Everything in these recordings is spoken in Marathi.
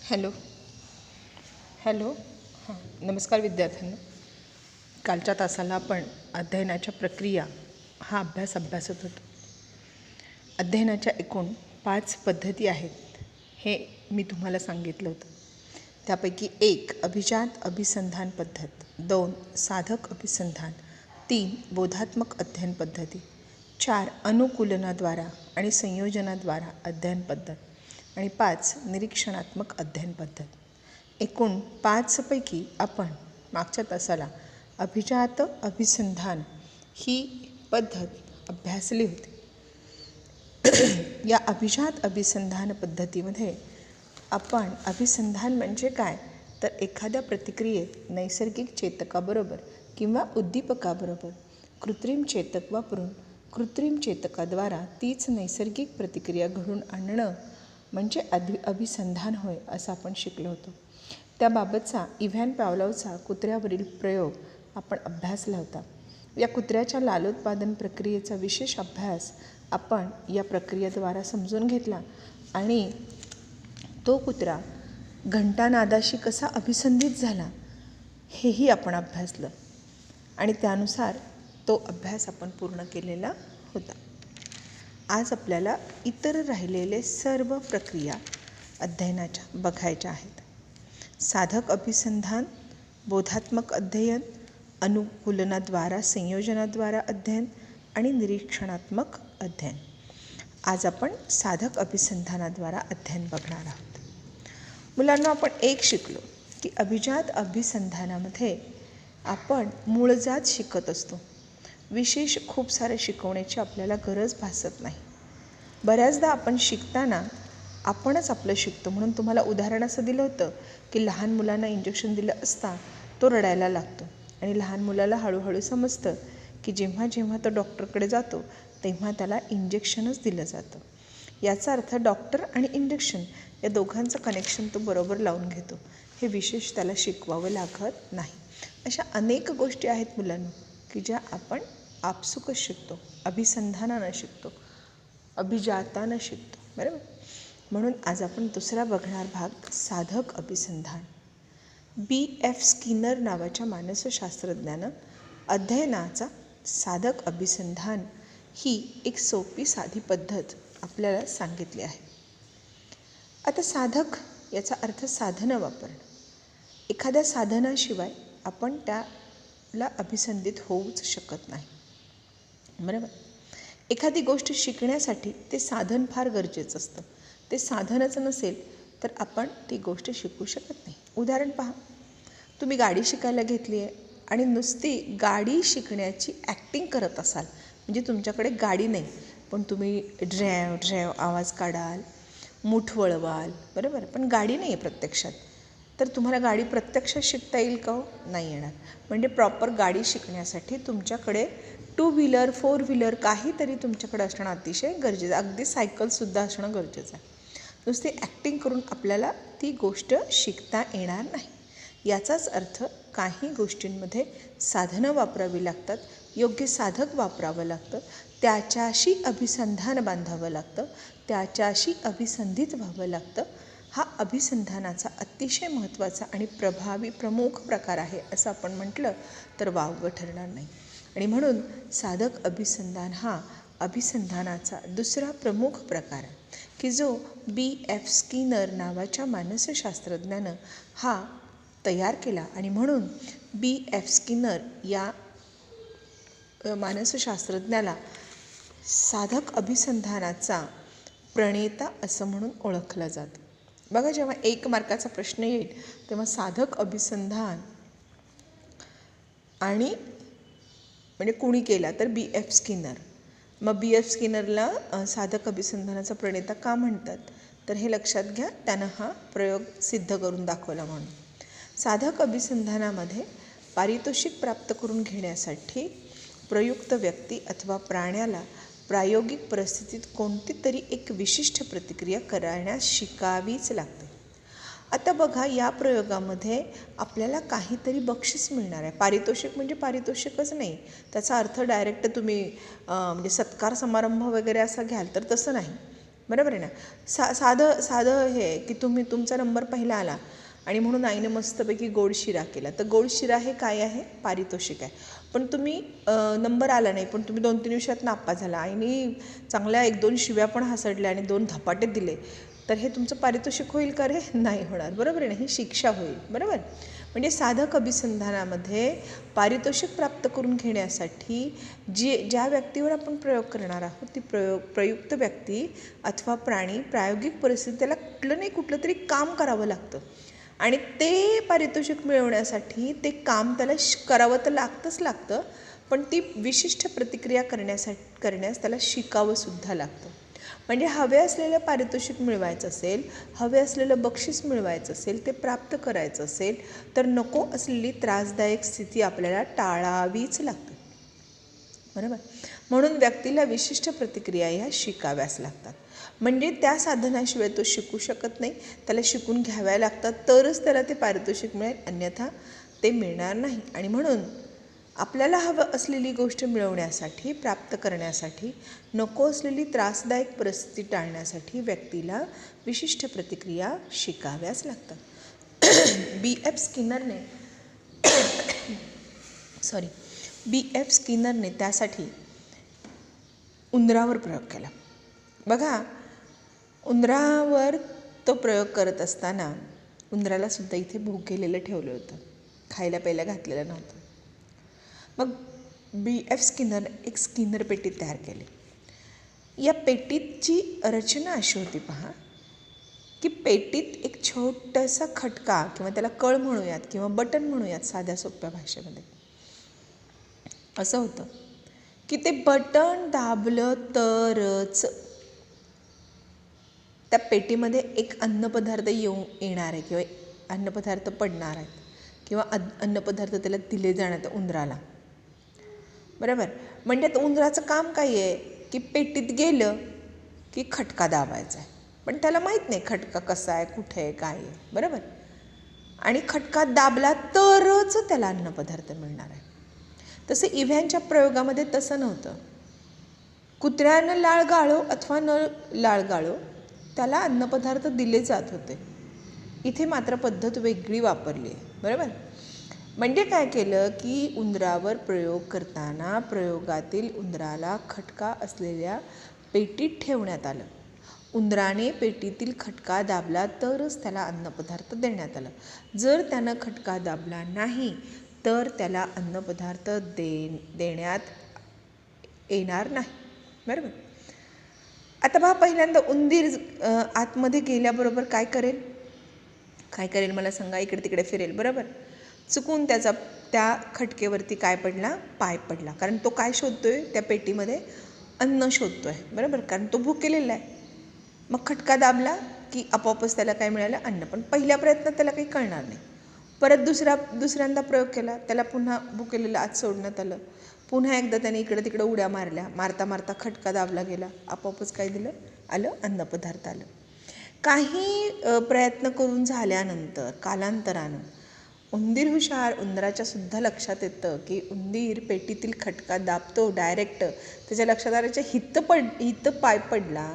हॅलो हॅलो हां नमस्कार विद्यार्थ्यांनो. कालच्या तासाला आपण अध्ययनाच्या प्रक्रिया हा अभ्यासत होतो. अध्ययनाच्या एकूण 5 पद्धती आहेत हे मी तुम्हाला सांगितलं होतं. त्यापैकी 1 अभिजात अभिसंधान पद्धत, 2 साधक अभिसंधान, 3 बोधात्मक अध्ययन पद्धती, 4 अनुकूलनाद्वारा आणि संयोजनाद्वारा अध्ययन पद्धत आणि 5 निरीक्षणात्मक अध्ययन पद्धत. एकूण 5 पैकी आपण मागच्या तासाला अभिजात अभिसंधान ही पद्धत अभ्यासली होती. या अभिजात अभिसंधान पद्धतीमध्ये आपण अभिसंधान म्हणजे काय तर एखाद्या प्रतिक्रियेत नैसर्गिक चेतकाबरोबर किंवा उद्दीपकाबरोबर कृत्रिम चेतक वापरून कृत्रिम चेतकाद्वारा तीच नैसर्गिक प्रतिक्रिया घडून आणणं म्हणजे अभिसंधान होय असं आपण शिकलो होतो. त्याबाबतचा इव्हॅन पॅव्लोवचा कुत्र्यावरील प्रयोग आपण अभ्यासला होता. या कुत्र्याच्या लालोत्पादन प्रक्रियेचा विशेष अभ्यास आपण या प्रक्रियेद्वारा समजून घेतला आणि तो कुत्रा घंटानादाशी कसा अभिसंधित झाला हेही आपण अभ्यासलं आणि त्यानुसार तो अभ्यास आपण पूर्ण केलेला होता. आज आपल्याला इतर राहिलेले सर्व प्रक्रिया अध्ययनाच्या बघायच्या आहेत. साधक अभिसंधान, बोधात्मक अध्ययन, अनुकूलनाद्वारा संयोजनाद्वारा अध्ययन आणि निरीक्षणात्मक अध्ययन. आज आपण साधक अभिसंधानाद्वारा अध्ययन बघणार आहोत. मुलांना आपण एक शिकलो की अभिजात अभिसंधानामध्ये आपण मूळजात शिकत असतो. विशेष खूप सारे शिकवण्याची आपल्याला गरज भासत नाही. बऱ्याचदा आपण शिकताना आपणच आपलं शिकतो. म्हणून तुम्हाला उदाहरण असं दिलं होतं की लहान मुलांना इंजेक्शन दिलं असता तो रडायला लागतो आणि लहान मुलाला हळूहळू समजतं की जेव्हा जेव्हा तो डॉक्टरकडे जातो तेव्हा त्याला इंजेक्शनच दिलं जातं. याचा अर्थ डॉक्टर आणि इंजेक्शन या दोघांचं कनेक्शन तो बरोबर लावून घेतो. हे विशेष त्याला शिकवावं लागत नाही. अशा अनेक गोष्टी आहेत मुलांना की ज्या आपण आपसुकच शिकतो, अभिसंधानानं शिकतो, अभिजातानं शिकतो. बरोबर. म्हणून आज आपण दुसरा बघणार भाग साधक अभिसंधान. B.F. स्किनर नावाच्या मानसशास्त्रज्ञानं अध्ययनाचा साधक अभिसंधान ही एक सोपी साधी पद्धत आपल्याला सांगितली आहे. आता साधक याचा अर्थ साधनं वापरणं. एखाद्या साधनाशिवाय आपण त्याला अभिसंधित होऊच शकत नाही. बरोबर. एखादी गोष्ट शिकण्यासाठी ते साधन फार गरजेचं असतं. ते साधनच नसेल तर आपण ती गोष्ट शिकू शकत नाही. उदाहरण पहा, तुम्ही गाडी शिकायला घेतली आहे आणि नुसती गाडी शिकण्याची ॲक्टिंग करत असाल, म्हणजे तुमच्याकडे गाडी नाही पण तुम्ही ड्रॅव ड्रॅव आवाज काढाल, मूठ वळवाल, बरोबर, पण गाडी नाही आहे प्रत्यक्षात, तर तुम्हाला गाडी प्रत्यक्षात शिकता येईल का हो? नाही येणार. म्हणजे प्रॉपर गाडी शिकण्यासाठी तुमच्याकडे 2 व्हीलर 4 व्हीलर काहीतरी तुमच्याकडे असणं अतिशय गरजेचं. अगदी सायकलसुद्धा असणं गरजेचं आहे. नुसती ॲक्टिंग करून आपल्याला ती गोष्ट शिकता येणार नाही. याचाच अर्थ काही गोष्टींमध्ये साधनं वापरावी लागतात, योग्य साधक वापरावं लागतं, त्याच्याशी अभिसंधान बांधावं लागतं, त्याच्याशी अभिसंधित व्हावं लागतं. हा अभिसंधानाचा अतिशय महत्त्वाचा आणि प्रभावी प्रमुख प्रकार आहे असं आपण म्हटलं तर वावगं ठरणार नाही. आणि म्हणून साधक अभिसंधान हा अभिसंधानाचा दुसरा प्रमुख प्रकार आहे की जो B.F. स्किनर नावाच्या मानसशास्त्रज्ञानं हा तयार केला आणि म्हणून B.F. स्किनर या मानसशास्त्रज्ञाला साधक अभिसंधानाचा प्रणेता असं म्हणून ओळखलं जातं. बघा, जेव्हा 1 मार्काचा प्रश्न येईल तेव्हा साधक अभिसंधान आणि म्हणजे कुणी केला तर B.F. स्किनर. मग B.F. स्किनरला साधक अभिसंधानाचा प्रणेता का म्हणतात तर हे लक्षात घ्या, त्यानं हा प्रयोग सिद्ध करून दाखवला म्हणून. साधक अभिसंधानामध्ये पारितोषिक प्राप्त करून घेण्यासाठी प्रयुक्त व्यक्ती अथवा प्राण्याला प्रायोगिक परिस्थितीत कोणती तरी एक विशिष्ट प्रतिक्रिया करण्यास शिकावीच लागते. आता बघा, या प्रयोगामध्ये आपल्याला काहीतरी बक्षीस मिळणार आहे. पारितोषिक म्हणजे पारितोषिकच नाही, त्याचा अर्थ डायरेक्ट तुम्ही म्हणजे सत्कार समारंभ वगैरे असा घ्याल तर तसं नाही. बरोबर आहे ना. साधं साधं हे आहे की तुमचा नंबर पहिला आला आणि म्हणून आईने मस्तपैकी गोड शिरा केला. तर गोड शिरा हे काय आहे? पारितोषिक आहे. पण तुम्ही नंबर आला नाही, पण तुम्ही 2-3 विषयात नापास झाला, आईने चांगल्या 1-2 शिव्या पण हासडल्या आणि 2 धपाटे दिले, तर हे तुमचं पारितोषिक होईल का रे? नाही होणार. बरोबर आहे ना. ही शिक्षा होईल. बरोबर. म्हणजे साधक अभिसंधानामध्ये पारितोषिक प्राप्त करून घेण्यासाठी ज्या व्यक्तीवर आपण प्रयोग करणार आहोत ती प्रयुक्त व्यक्ती अथवा प्राणी प्रायोगिक परिस्थितीत त्याला कुठलं तरी काम करावं लागतं आणि ते पारितोषिक मिळवण्यासाठी ते काम त्याला करावं तर लागतं, पण ती विशिष्ट प्रतिक्रिया करण्यास त्याला शिकावंसुद्धा लागतं. म्हणजे हवे असलेलं पारितोषिक मिळवायचं असेल, हवे असलेलं बक्षीस मिळवायचं असेल, ते प्राप्त करायचं असेल तर नको असलेली त्रासदायक स्थिती आपल्याला टाळावीच लागते. बरोबर. म्हणून व्यक्तीला विशिष्ट प्रतिक्रिया ह्या शिकाव्याच लागतात. म्हणजे त्या साधनाशिवाय तो शिकू शकत नाही, त्याला शिकून घ्याव्या लागतात, तरच त्याला ते पारितोषिक मिळेल, अन्यथा ते मिळणार नाही. आणि म्हणून आपल्याला हवं असलेली गोष्ट मिळवण्यासाठी, प्राप्त करण्यासाठी, नको असलेली त्रासदायक परिस्थिती टाळण्यासाठी व्यक्तीला विशिष्ट प्रतिक्रिया शिकाव्याच लागतात. B.F. स्किनरने त्यासाठी उंदरावर प्रयोग केला. बघा, उंदरावर तो प्रयोग करत असताना उंदराला सुद्धा इथे भुकेलेलं ठेवलं होतं, खायला प्यायला घातलेलं नव्हतं. मग B.F. स्किनर एक स्किनर पेटी तयार केली. या पेटीची रचना अशी होती पहा, की पेटीत एक छोटासा खटका किंवा त्याला कळ म्हणूयात किंवा बटन म्हणूयात साध्या सोप्या भाषेमध्ये, असं होतं की ते बटन दाबलं तरच त्या पेटीमध्ये एक अन्नपदार्थ येणार आहे किंवा अन्नपदार्थ पडणार आहेत किंवा अन्नपदार्थ त्याला दिले जाणार त्या उंदराला. बरोबर. म्हणजे उंदराचं काम काय आहे की पेटीत गेलं की खटका दाबायचा आहे, पण त्याला माहीत नाही खटका कसा आहे, कुठे आहे, काय आहे. बरोबर. आणि खटका दाबला तरच त्याला अन्नपदार्थ मिळणार आहे. तसं इव्ह्यांच्या प्रयोगामध्ये तसं नव्हतं. कुत्र्यानं लाळ गाळो अथवा न लाळ गाळो त्याला अन्नपदार्थ दिले जात होते. इथे मात्र पद्धत वेगळी वापरली आहे. बरोबर. म्हणजे काय केलं की उंदरावर प्रयोग करताना प्रयोगातील उंदराला खटका असलेल्या पेटीत ठेवण्यात आलं. उंदराने पेटीतील खटका दाबला तरच त्याला अन्नपदार्थ देण्यात आलं. जर त्यानं खटका दाबला नाही तर त्याला अन्नपदार्थ देण्यात येणार नाही. बरोबर. आता पहा, पहिल्यांदा उंदीर आतमध्ये गेल्याबरोबर काय करेल मला सांगा? इकडे तिकडे फिरेल. बरोबर. चुकून त्या खटकेवरती काय पडला? पाय पडला. कारण तो काय शोधतोय? त्या पेटीमध्ये अन्न शोधतोय. बरोबर. कारण तो भुकेलेला आहे. मग खटका दाबला की आपोआपच त्याला काय मिळालं? अन्न. पण पहिल्या प्रयत्नात त्याला काही कळणार नाही. परत दुसऱ्यांदा प्रयोग केला, त्याला पुन्हा भुकेलेला आत सोडण्यात आलं. पुन्हा एकदा त्याने इकडं तिकडं उड्या मारल्या, मारता मारता खटका दाबला गेला, आपोआपच काय आलं? अन्नपदार्थ आलं. काही प्रयत्न करून झाल्यानंतर कालांतरानं उंदीर हुशार, उंदराच्या सुद्धा लक्षात येतं की उंदीर पेटीतील खटका दाबतो डायरेक्ट. त्याच्या लक्षात आल्याच्या हितं पाय पडला,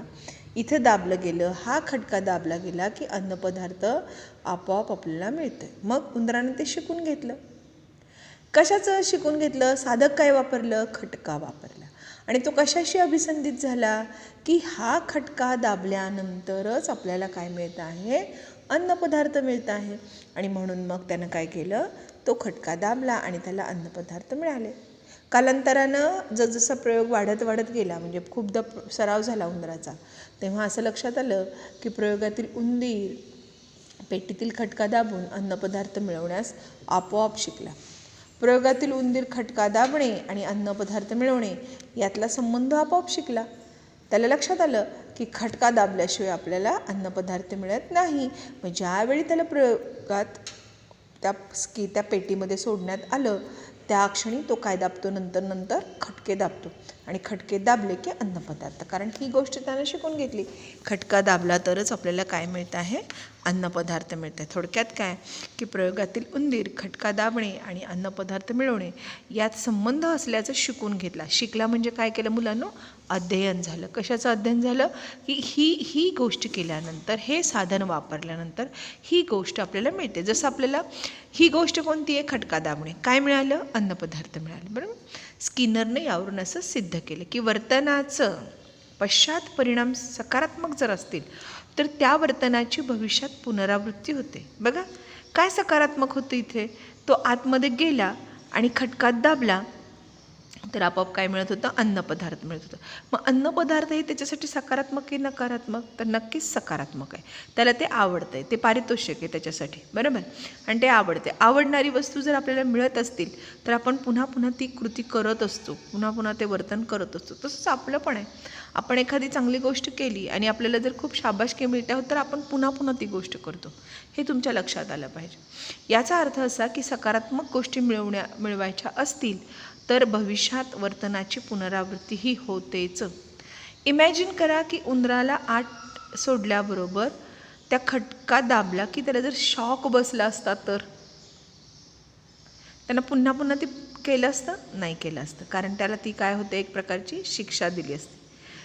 इथं दाबलं गेलं, हा खटका दाबला गेला की अन्नपदार्थ आपोआप आपल्याला मिळतं. मग उंदराने ते शिकून घेतलं. कशाचं शिकून घेतलं? साधक काय वापरलं? खटका वापरला. आणि तो कशाशी अभिसंधित झाला की हा खटका दाबल्यानंतरच आपल्याला काय मिळतं आहे? अन्नपदार्थ मिळत आहे. आणि म्हणून मग त्यानं काय केलं? तो खटका दाबला आणि त्याला अन्नपदार्थ मिळाले. कालांतरानं जसजसा प्रयोग वाढत गेला, म्हणजे खूपदा सराव झाला उंदराचा, तेव्हा असं लक्षात आलं की प्रयोगातील उंदीर पेटीतील खटका दाबून अन्नपदार्थ मिळवण्यास आपोआप शिकला. प्रयोगातील उंदीर खटका दाबणे आणि अन्नपदार्थ मिळवणे यातला संबंध आपोआप शिकला. त्याला लक्षात आलं की खटका दाबल्याशिवाय आपल्याला अन्नपदार्थ मिळत नाही. मग ज्यावेळी त्याला प्रयोगात त्या पेटीमध्ये सोडण्यात आलं त्या क्षणी तो काय दाबतो? नंतर खटके दाबतो. आणि खटके दाबले की अन्नपदार्थ. कारण ही गोष्ट त्यानं शिकून घेतली. खटका दाबला तरच आपल्याला काय मिळत आहे? अन्नपदार्थ मिळते. थोडक्यात काय की प्रयोगातील उंदीर खटका दाबणे आणि अन्नपदार्थ मिळवणे यात संबंध असल्याचं शिकला म्हणजे काय केलं मुलांनो, अध्ययन झालं. कशाचं अध्ययन झालं की ही गोष्ट केल्यानंतर, हे साधन वापरल्यानंतर ही गोष्ट आपल्याला मिळते. जसं आपल्याला ही गोष्ट कोणती आहे, खटका दाबणे, काय मिळालं, अन्नपदार्थ मिळाले. बरोबर. स्किनरने यावरून असं सिद्ध केलं की वर्तनाचं पश्चात परिणाम सकारात्मक जर असतील तर त्या वर्तनाची भविष्यात पुनरावृत्ती होते. बघा काय सकारात्मक होतं इथे, तो आतमध्ये गेला आणि खटकात दाबला तर आपोआप काय मिळत होतं, अन्नपदार्थ मिळत होतं. मग अन्नपदार्थ हे त्याच्यासाठी सकारात्मक की नकारात्मक, तर नक्कीच सकारात्मक आहे. त्याला ते आवडतं आहे, ते पारितोषिक आहे त्याच्यासाठी. बरोबर. आणि ते आवडते. आवडणारी वस्तू जर आपल्याला मिळत असतील तर आपण पुन्हा पुन्हा ती कृती करत असतो, पुन्हा पुन्हा ते वर्तन करत असतो. तसंच आपलं पण आहे. आपण एखादी चांगली गोष्ट केली आणि आपल्याला जर खूप शाबासकी मिळते आहोत तर आपण पुन्हा पुन्हा ती गोष्ट करतो. हे तुमच्या लक्षात आलं पाहिजे. याचा अर्थ असा की सकारात्मक गोष्टी मिळवायच्या असतील तर भविष्यात वर्तनाची पुनरावृत्ती ही होतेच. इमॅजिन करा की उंदराला आत सोडल्याबरोबर त्या खटका दाबला की त्याला जर शॉक बसला असता तर त्यांना पुन्हा पुन्हा ती केलं असतं, नाही केलं असतं, कारण त्याला ती काय होते, एक प्रकारची शिक्षा दिली असते.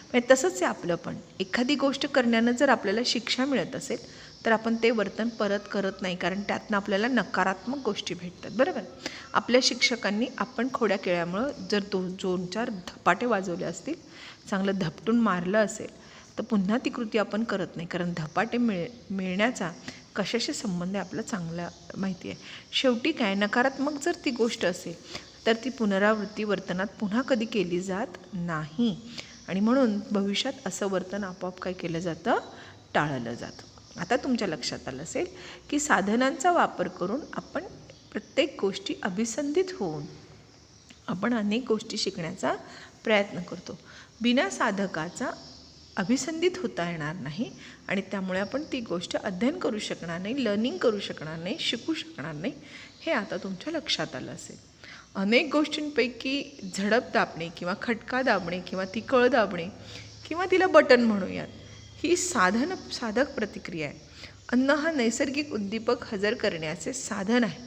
म्हणजे तसंच आहे आपलं पण. एखादी गोष्ट करण्यानं जर आपल्याला शिक्षा मिळत असेल तर आपण ते वर्तन परत करत नाही, कारण त्यातनं आपल्याला नकारात्मक गोष्टी भेटतात. बरोबर. आपल्या शिक्षकांनी आपण खोड्या केल्यामुळं जर 2-4 धपाटे वाजवले असतील, चांगलं धपटून मारलं असेल तर पुन्हा ती कृती आपण करत नाही, कारण धपाटे मिळण्याचा कशाशी संबंध आहे आपला चांगला माहिती आहे. शेवटी काय, नकारात्मक जर ती गोष्ट असेल तर ती पुनरावृत्ती वर्तनात पुन्हा कधी केली जात नाही आणि म्हणून भविष्यात असं वर्तन आपोआप काय केलं जातं, टाळलं जातं. आता तुमच्या लक्षात आलं असेल की साधनांचा वापर करून आपण प्रत्येक गोष्टी अभिसंधित होऊन आपण अनेक गोष्टी शिकण्याचा प्रयत्न करतो. बिना साधकाचा अभिसंधित होता येणार नाही आणि त्यामुळे आपण ती गोष्ट अध्ययन करू शकणार नाही, लर्निंग करू शकणार नाही, शिकू शकणार नाही. हे आता तुमच्या लक्षात आलं असेल. अनेक गोष्टींपैकी झडप दाबणे किंवा खटका दाबणे किंवा ती कळ दाबणे किंवा तिला बटन म्हणूयात, ही साधक प्रतिक्रिया आहे. अन्न हा नैसर्गिक उद्दीपक हजर करण्याचे साधन आहे.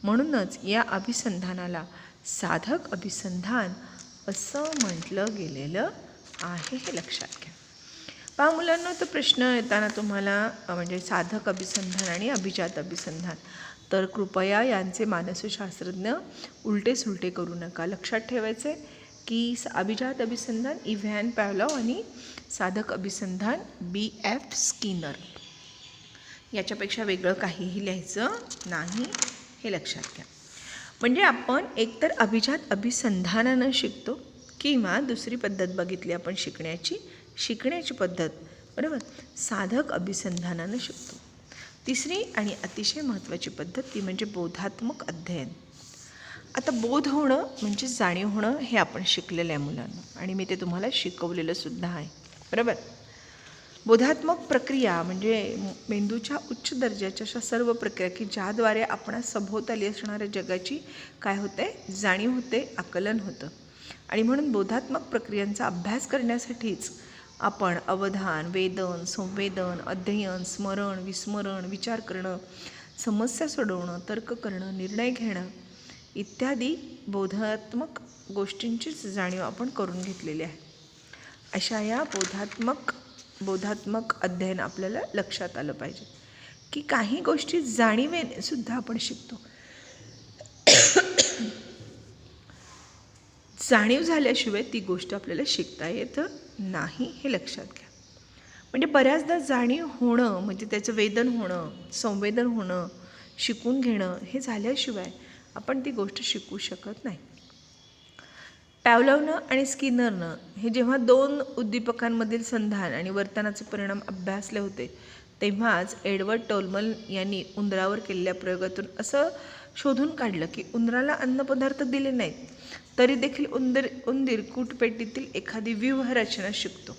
म्हणूनच या अभिसंधानाला साधक अभिसंधान असं म्हटलं गेलेलं आहे. हे लक्षात घ्या. पहा मुलांना, तर प्रश्न येताना तुम्हाला म्हणजे साधक अभिसंधान आणि अभिजात अभिसंधान, तर कृपया यांचे मानसशास्त्रज्ञ उलटे सुलटे करू नका. लक्षात ठेवायचे की अभिजात अभिसंधान इव्हॅन पॅव्लॉव आणि साधक अभिसंधान B.F. स्किनर. याच्यापेक्षा वेगळं काहीही लिहायचं नाही, हे लक्षात घ्या. म्हणजे आपण एकतर अभिजात अभिसंधानानं शिकतो किंवा दुसरी पद्धत बघितली आपण शिकण्याची पद्धत, बरोबर, साधक अभिसंधानानं शिकतो. तिसरी आणि अतिशय महत्त्वाची पद्धत ती म्हणजे बोधात्मक अध्ययन. आता बोध होणं म्हणजे जाणीव होणं हे आपण शिकलेलं आहे मुलांना आणि मी ते तुम्हाला शिकवलेलं सुद्धा आहे. बरोबर. बोधात्मक प्रक्रिया म्हणजे मेंदूच्या उच्च दर्जाच्या अशा सर्व प्रक्रिया की ज्याद्वारे आपण सभोवताली असणाऱ्या जगाची काय होते, जाणीव होते, आकलन होतं. आणि म्हणून बोधात्मक प्रक्रियांचा अभ्यास करण्यासाठीच आपण अवधान, वेदन, संवेदन, अध्ययन, स्मरण, विस्मरण, विचार करणं, समस्या सोडवणं, तर्क करणं, निर्णय घेणं इत्यादी बोधात्मक गोष्टींचीच जाणीव आपण करून घेतलेली आहे. अशा या बोधात्मक अध्ययन आपल्याला लक्षात आलं पाहिजे की काही गोष्टी जाणीवेने सुद्धा आपण शिकतो. जाणीव झाल्याशिवाय ती गोष्ट आपल्याला शिकता येत नाही, हे लक्षात घ्या. म्हणजे बऱ्याचदा जाणीव होणं म्हणजे त्याचं वेदन होणं, संवेदन होणं, शिकून घेणं हे झाल्याशिवाय आपण ती गोष्ट शिकू शकत नाही. पॅव्लॉवनं आणि स्किनरनं हे जेव्हा 2 उद्दीपकांमधील संधान आणि वर्तनाचे परिणाम अभ्यासले होते तेव्हाच एडवर्ड टोलमन यांनी उंदरावर केलेल्या प्रयोगातून असं शोधून काढलं की उंदराला अन्नपदार्थ दिले नाहीत तरी देखील उंदीर कूटपेटीतील एखादी व्यूहरचना शिकतो.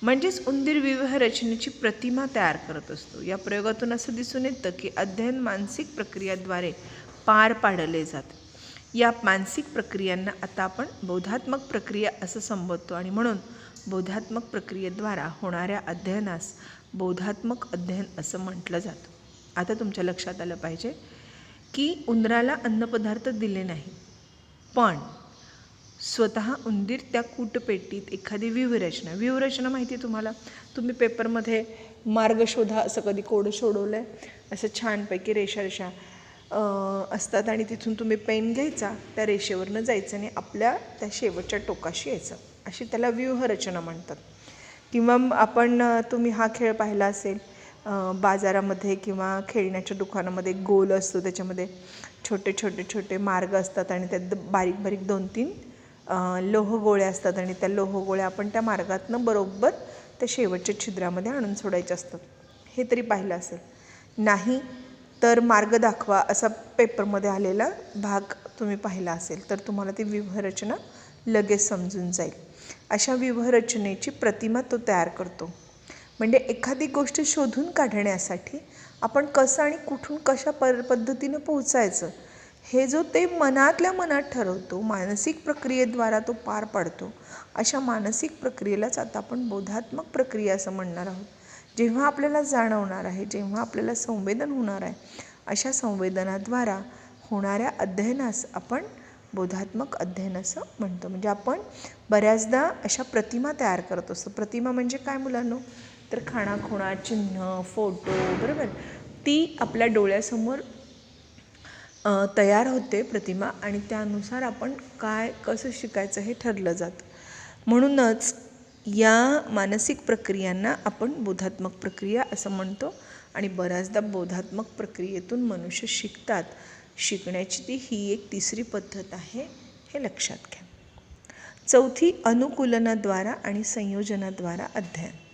म्हणजेच उंदीर व्यूहरचनेची प्रतिमा तयार करत असतो. या प्रयोगातून असं दिसून येतं की अध्ययन मानसिक प्रक्रियाद्वारे पार पाडले जाते. या मानसिक प्रक्रियांना आता आपण बोधात्मक प्रक्रिया असं संबोधतो आणि म्हणून बोधात्मक प्रक्रियेद्वारा होणाऱ्या अध्ययनास बोधात्मक अध्ययन असं म्हटलं जातं. आता तुमच्या लक्षात आलं पाहिजे की उंदराला अन्नपदार्थ दिले नाही, पण स्वतः उंदीर त्या कूटपेटीत एखादी व्यूहरचना माहिती आहे तुम्हाला? तुम्ही पेपरमध्ये मार्ग शोधा असं कधी कोड सोडवलं आहे? असं छानपैकी रेषा असतात आणि तिथून तुम्ही पेन घ्यायचा, त्या रेषेवरनं जायचं आणि आपल्या त्या शेवटच्या टोकाशी यायचं, अशी त्याला व्यूहरचना म्हणतात. किंवा तुम्ही हा खेळ पाहिला असेल बाजारामध्ये किंवा खेळण्याच्या दुकानामध्ये. गोल असतो, त्याच्यामध्ये छोटे छोटे छोटे मार्ग असतात आणि त्यात बारीक बारीक 2-3 लोहगोळ्या असतात आणि त्या लोहगोळ्या आपण त्या मार्गातनं बरोबर त्या शेवटच्या छिद्रामध्ये आणून सोडायच्या असतात. हे तरी पाहिलं असेल. नाही तर मार्ग दाखवा असा पेपरमध्ये आलेला भाग तुम्ही पाहिला असेल तर तुम्हाला ती व्यूहरचना लगेच समजून जाईल. अशा व्यूहरचनेची प्रतिमा तो तयार करतो. म्हणजे एखादी गोष्ट शोधून काढण्यासाठी आपण कसं आणि कुठून कशा पद्धतीनं पोहोचायचं हे जो ते मनातल्या मनात ठरवतो, मानसिक प्रक्रियेद्वारा तो पार पाडतो. अशा मानसिक प्रक्रियेलाच आता आपण बोधात्मक प्रक्रिया असं म्हणणार आहोत. जेव्हा आपल्याला जाणवणार आहे, जेव्हा आपल्याला संवेदन होणार आहे, अशा संवेदनाद्वारा होणाऱ्या अध्ययनास आपण बोधात्मक अध्ययन असं म्हणतो. म्हणजे आपण बऱ्याचदा अशा प्रतिमा तयार करत असतो. प्रतिमा म्हणजे काय मुलांनो? तर खाणाखुणा, चिन्ह, फोटो, बरोबर, ती आपल्या डोळ्यासमोर तयार होते प्रतिमा आणि त्यानुसार आपण कसं शिकायचं हे ठरलं जातं. म्हणूनच या मानसिक प्रक्रियांना आपण बोधात्मक प्रक्रिया असं म्हणतो आणि बऱ्याचदा बोधात्मक प्रक्रियेतून मनुष्य शिकतात. शिकण्याची ही एक तिसरी पद्धत आहे, हे लक्षात घ्या. चौथी, अनुकूलनाद्वारा आणि संयोजनाद्वारा अध्ययन.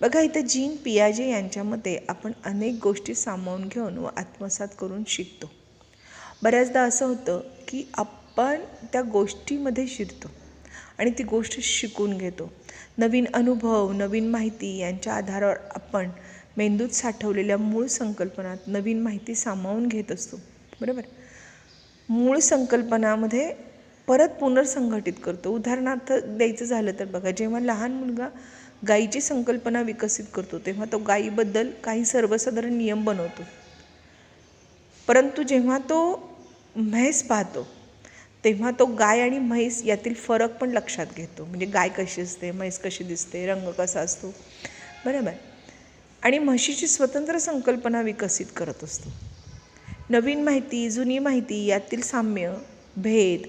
बघा, इथं जीन पियाजे यांच्या मते आपण अनेक गोष्टी सामावून घेऊन व आत्मसात करून शिकतो. बऱ्याचदा असं होतं की आपण त्या गोष्टीमध्ये शिरतो आणि ती गोष्ट शिकून घेतो. नवीन अनुभव, नवीन माहिती यांच्या आधारावर आपण मेंदूत साठवलेल्या मूळ संकल्पनात नवीन माहिती सामावून घेत असतो. बरोबर, मूळ संकल्पनामध्ये परत पुनर्संघटित करतो. उदाहरणार्थ द्यायचं झालं तर बघा, जेव्हा लहान मुलगा गायीची संकल्पना विकसित करतो तेव्हा तो गायीबद्दल काही सर्वसाधारण नियम बनवतो. परंतु जेव्हा तो म्हैस पाहतो तेव्हा तो गाय आणि म्हैस यातील फरक पण लक्षात घेतो. म्हणजे गाय कशी असते, म्हैस कशी दिसते, रंग कसा असतो, बरोबर, आणि म्हशीची स्वतंत्र संकल्पना विकसित करत असतो. नवीन माहिती, जुनी माहिती यातील साम्य, भेद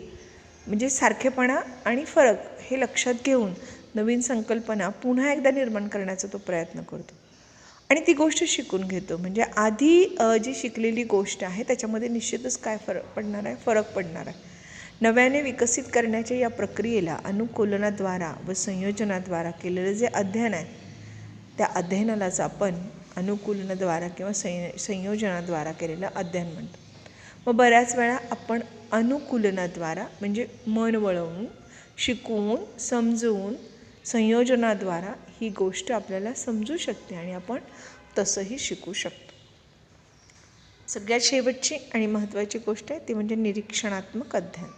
म्हणजे सारखेपणा आणि फरक हे लक्षात घेऊन नवीन संकल्पना पुन्हा एकदा निर्माण करण्याचा तो प्रयत्न करतो आणि ती गोष्ट शिकून घेतो. म्हणजे आधी जी शिकलेली गोष्ट आहे त्याच्यामध्ये निश्चितच काय फरक पडणार आहे. नव्याने विकसित करण्याच्या या प्रक्रियेला अनुकूलनाद्वारा व संयोजनाद्वारा केलेलं जे अध्ययन आहे त्या अध्ययनालाच आपण अनुकूलनाद्वारा किंवा संयोजनाद्वारा केलेलं अध्ययन म्हणतो. मग बऱ्याच वेळा आपण अनुकूलनाद्वारा म्हणजे मन वळवून, शिकवून, समजवून, संयोजनाद्वारा ही गोष्ट आपल्याला समजू शकते आणि आपण तसंही शिकू शकतो. सगळ्यात शेवटची आणि महत्त्वाची गोष्ट आहे ती म्हणजे निरीक्षणात्मक अध्ययन.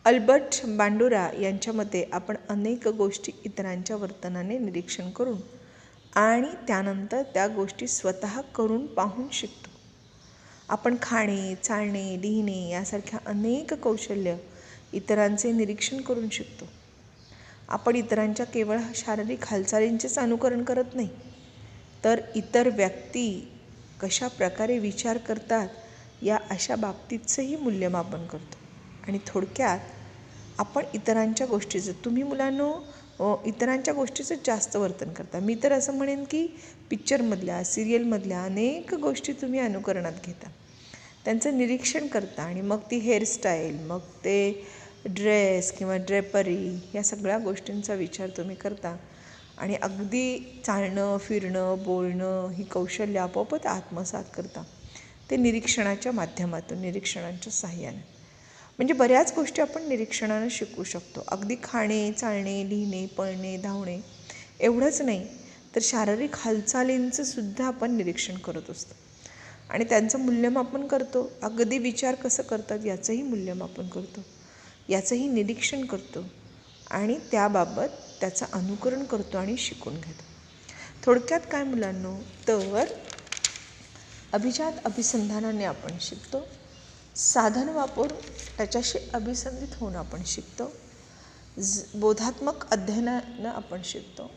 अल्बर्ट बांडुरा यांच्या मते आपण अनेक गोष्टी इतरांच्या वर्तनाने निरीक्षण करून आणि त्यानंतर त्या गोष्टी स्वतः करून पाहून शिकतो. आपण खाणे, चालणे, लिहिणे यासारख्या अनेक कौशल्य इतरांचे निरीक्षण करून शिकतो. आपण इतरांच्या केवळ शारीरिक हालचालींचेच अनुकरण करत नाही, तर इतर व्यक्ती कशा प्रकारे विचार करतात या अशा बाबतीतचंही मूल्यमापन करतो. आणि थोडक्यात आपण इतरांच्या गोष्टीचं, तुम्ही मुलांनो इतरांच्या गोष्टीचं जास्त वर्तन करता. मी तर असं म्हणेन की पिक्चरमधल्या, सिरियलमधल्या अनेक गोष्टी तुम्ही अनुकरणात घेता, त्यांचं निरीक्षण करता आणि मग ती हेअरस्टाईल, मग ते ड्रेस किंवा ड्रेपरी या सगळ्या गोष्टींचा विचार तुम्ही करता आणि अगदी चालणं, फिरणं, बोलणं ही कौशल्य आपोआपच आत्मसात करता. ते निरीक्षणाच्या माध्यमातून, निरीक्षणाच्या साहाय्याने. म्हणजे बऱ्याच गोष्टी आपण निरीक्षणानं शिकू शकतो. अगदी खाणे, चालणे, लिहिणे, पळणे, धावणे एवढंच नाही तर शारीरिक हालचालींचं सुद्धा आपण निरीक्षण करत असतो आणि त्यांचं मूल्यमापन करतो. अगदी विचार कसं करतात याचंही मूल्यमापन करतो, याचंही निरीक्षण करतो आणि त्याबाबत त्याचं अनुकरण करतो आणि शिकून घेतो. थोडक्यात काय मुलांनो, तर अभिजात अभिसंधानाने आपण शिकतो, साधन वापरून त्याच्याशी अभिसंधित होऊन आपण शिकतो, बोधात्मक अध्ययनानं आपण शिकतो,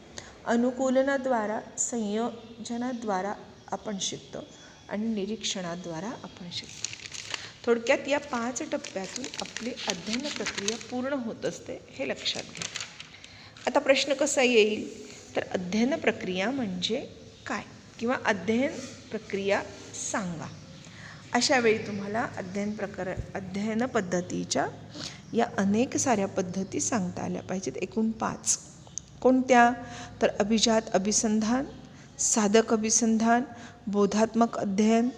अनुकूलनाद्वारा संयोजनाद्वारा आपण शिकतो आणि निरीक्षणाद्वारा आपण शिकतो. थोडक्यात या 5 टप्प्यातून आपली अध्ययन प्रक्रिया पूर्ण होत असते, हे लक्षात घ्या. आता प्रश्न कसा येईल, तर अध्ययन प्रक्रिया म्हणजे काय किंवा अध्ययन प्रक्रिया सांगा. अशा वेळी तुम्हाला अध्ययन पद्धतीच्या या अनेक साऱ्या पद्धती सांगता आल्या पाहिजेत, एकूण 5. कोणत्या, तर अभिजात अभिसंधान, साधक अभिसंधान, बोधात्मक अध्ययन,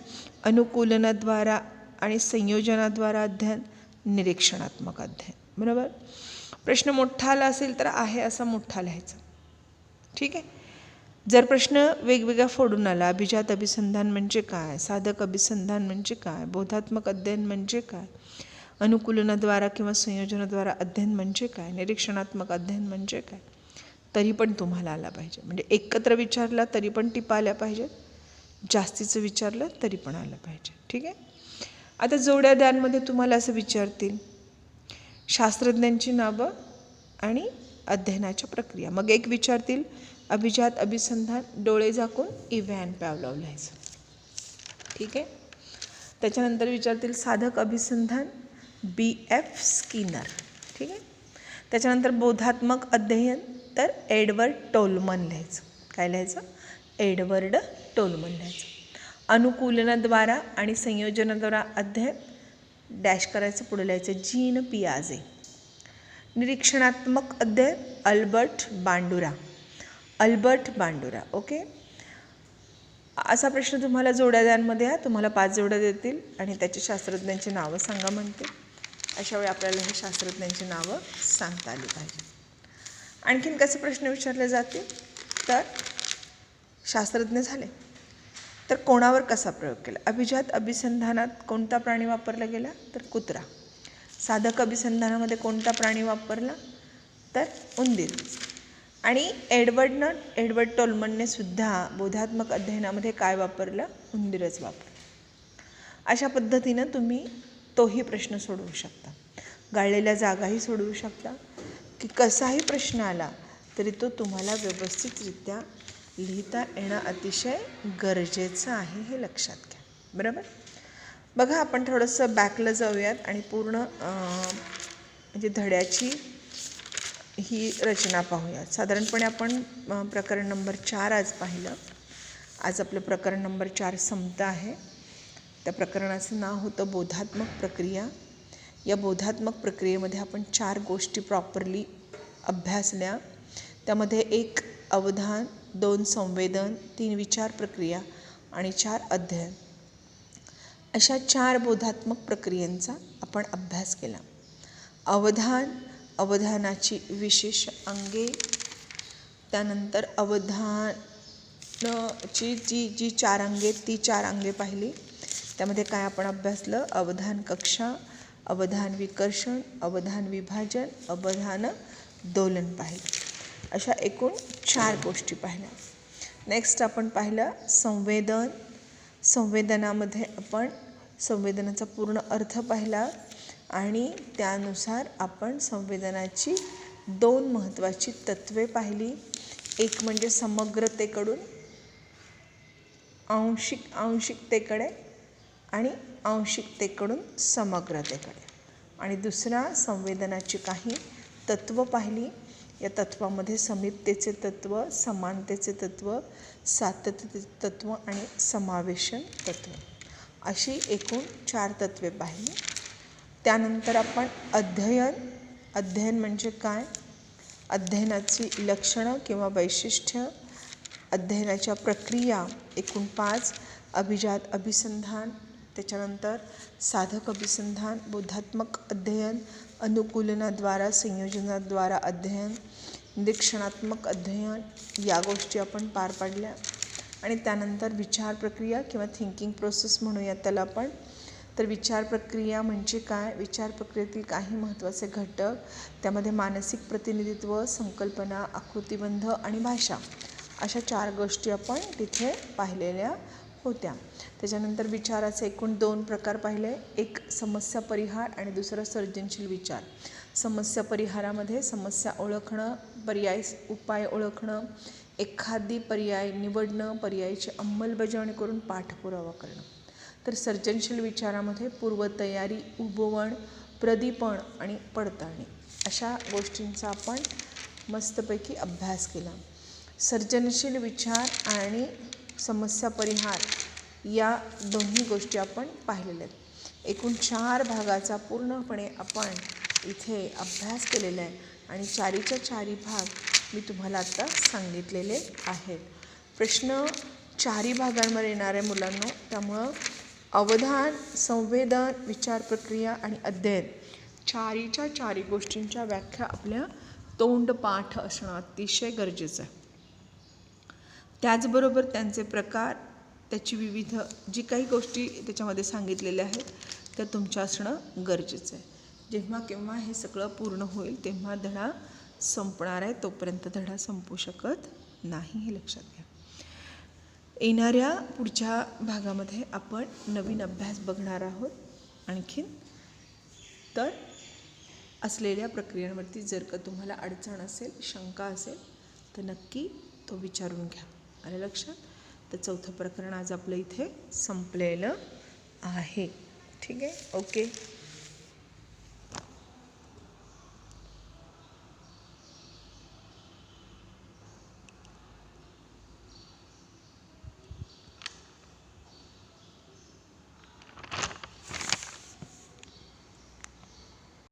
अनुकूलनाद्वारा आणि संयोजनाद्वारा अध्ययन, निरीक्षणात्मक अध्ययन. बरोबर. प्रश्न मोठा आला असेल तर आहे असा मोठा लिहायचा. ठीक आहे. जर प्रश्न वेगवेगळा फोडून आला, अभिजात अभिसंधान म्हणजे काय, साधक अभिसंधान म्हणजे काय, बोधात्मक अध्ययन म्हणजे काय, अनुकूलनाद्वारा किंवा संयोजनाद्वारा अध्ययन म्हणजे काय, निरीक्षणात्मक अध्ययन म्हणजे काय, तरी पण तुम्हाला आला पाहिजे. म्हणजे एकत्र विचारला तरी पण टिपा आल्या पाहिजेत, जास्तीचं विचारलं तरी पण आलं पाहिजे. ठीक आहे. आता जोड्या द्यांमध्ये तुम्हाला असं विचारतील, शास्त्रज्ञांची नावं आणि अध्ययनाच्या प्रक्रिया. मग एक विचारतील अभिजात अभिसंधान, डोळे झाकून इव्हॅन पॅव्लॉव लिहायचं. ठीक आहे. त्याच्यानंतर विचारतील साधक अभिसंधान, BF स्किनर. ठीक आहे. त्याच्यानंतर बोधात्मक अध्ययन, तर एडवर्ड टोलमन लिहायचं. काय लिहायचं, एडवर्ड टोलमन लिहायचं. अनुकूलनाद्वारा आणि संयोजनाद्वारा अध्ययन, डॅश करायचं, पुढे लिहायचं जीन पियाजे. निरीक्षणात्मक अध्ययन, अल्बर्ट बांडुरा. ओके. असा प्रश्न तुम्हाला जोड्या द्यांमध्ये तुम्हाला 5 जोड्या देतील आणि त्याचे शास्त्रज्ञांची नावं सांगा म्हणते. अशा वेळी आपल्याला हे शास्त्रज्ञांची नावं सांगता आली पाहिजे. आणखीन कसे प्रश्न विचारले जातील, तर शास्त्रज्ञ झाले तर कोणावर कसा प्रयोग केला. अभिजात अभिसंधानात कोणता प्राणी वापरला गेला, तर कुत्रा. साधक अभिसंधानामध्ये कोणता प्राणी वापरला, तर उंदीर. आणि एडवर्ड टोलमनने सुद्धा बोधात्मक अध्ययनामध्ये काय वापरलं, उंदीरच वापरलं. अशा पद्धतीनं तुम्ही तोही प्रश्न सोडवू शकता, गाळलेल्या जागाही सोडवू शकता, की कसाही प्रश्न आला तरी तो तुम्हाला व्यवस्थितरित्या लिहिता येणं अतिशय गरजेचं आहे, हे लक्षात घ्या. बरोबर. बघा, आपण थोडंसं बॅकला जाऊयात आणि पूर्ण म्हणजे धड्याची ही रचना पाहूयात. साधारणपणे आपण प्रकरण नंबर 4 आज पाहिलं. आज आपलं प्रकरण नंबर 4 संपतं आहे. त्या प्रकरणाचं नाव होतं बोधात्मक प्रक्रिया. या बोधात्मक प्रक्रियेमध्ये आपण 4 गोष्टी प्रॉपरली अभ्यासल्या. त्यामध्ये 1 अवधान, 2 संवेदन, 3 विचार प्रक्रिया आणि 4 अध्ययन, अशा 4 बोधात्मक प्रक्रियांचा आपण अभ्यास केला. अवधानाची विशेष अंगे, त्यानंतर अवधानाची जी 4 अंगे, ती 4 अंगे पाहिली. त्यामध्ये काय आपण अभ्यासलं, अवधान कक्षा, अवधान विकर्षण, अवधान विभाजन, अवधान दोलन पाहिलं. अशा एकूण 4 गोष्टी पाहिल्या. नेक्स्ट आपण पाहिलं संवेदन. संवेदनामध्ये आपण संवेदनाचा पूर्ण अर्थ पाहिला आणि त्यानुसार आपण संवेदनाची 2 महत्त्वाची तत्वे पाहिली. एक म्हणजे समग्रतेकडून आंशिकतेकडे आणि आंशिकतेकडून समग्रतेकडे, आणि दुसरा संवेदनाची काही तत्त्व पाहिली. या तत्वामध्ये समीपतेचे तत्त्व, समानतेचे तत्त्व, सातत्यतेचे तत्त्व आणि समावेशन तत्त्व, अशी एकूण 4 तत्त्वे पाहिली. त्यानंतर आपण अध्ययन म्हणजे काय, अध्ययनाची लक्षणं किंवा वैशिष्ट्य, अध्ययनाच्या प्रक्रिया एकूण 5, अभिजात अभिसंधान, त्याच्यानंतर साधक अभिसंधान, बोधात्मक अध्ययन, अनुकूलनाद्वारा संयोजनाद्वारा अध्ययन, निरीक्षणात्मक अध्ययन, या गोष्टी आपण पार पाडल्या. आणि त्यानंतर विचार प्रक्रिया किंवा थिंकिंग प्रोसेस म्हणूया त्याला आपण, तर विचार प्रक्रिया म्हणजे काय, विचार प्रक्रियेतील काही महत्त्वाचे घटक, त्यामध्ये मानसिक प्रतिनिधित्व, संकल्पना, आकृतिबंध आणि भाषा अशा 4 गोष्टी आपण तिथे पाहिलेल्या होत्या. त्याच्यानंतर विचाराचे एकूण 2 प्रकार पाहिले, एक समस्या परिहार आणि दुसरं सर्जनशील विचार. समस्या परिहारामध्ये समस्या ओळखणं, पर्याय उपाय ओळखणं, एखादी पर्याय निवडणं, पर्यायाची अंमलबजावणी करून पाठपुरावा करणं. तर सर्जनशील विचारामध्ये पूर्वतयारी, उभवण, प्रदीपन आणि पडताळणी अशा गोष्टींचा आपण मस्तपैकी अभ्यास केला. सर्जनशील विचार आणि समस्या परिहार या दोन्ही गोष्टी आपण पाहिलेल्या आहेत. एकूण 4 भागाचा पूर्णपणे आपण इथे अभ्यास केलेला आहे आणि 4च्या 4 भाग मी तुम्हाला आत्ता सांगितलेले आहेत. प्रश्न 4 भागांवर येणार आहे मुलांनो, त्यामुळं अवधान, संवेदन, विचार प्रक्रिया आणि अध्ययन 4च्या 4 गोष्टींच्या व्याख्या आपल्या तोंडपाठ असणं अतिशय गरजेचं आहे. त्याचबरोबर त्यांचे प्रकार, त्याची विविध जी काही गोष्टी त्याच्यामध्ये सांगितलेल्या आहेत त्या तुमच्या असणं गरजेचं आहे. जेव्हा केव्हा हे सगळं पूर्ण होईल तेव्हा धडा संपणार आहे, तोपर्यंत धडा संपू शकत नाही, हे लक्षात घ्या. येणाऱ्या पुढच्या भागामध्ये आपण नवीन अभ्यास बघणार आहोत आणखीन. तर असलेल्या प्रक्रियांवरती जर का तुम्हाला अडचण असेल, शंका असेल तर नक्की तो विचारून घ्या. आलं लक्षात? तर 4थं प्रकरण आज आपलं इथे संपलेलं आहे. ठीक आहे, ओके.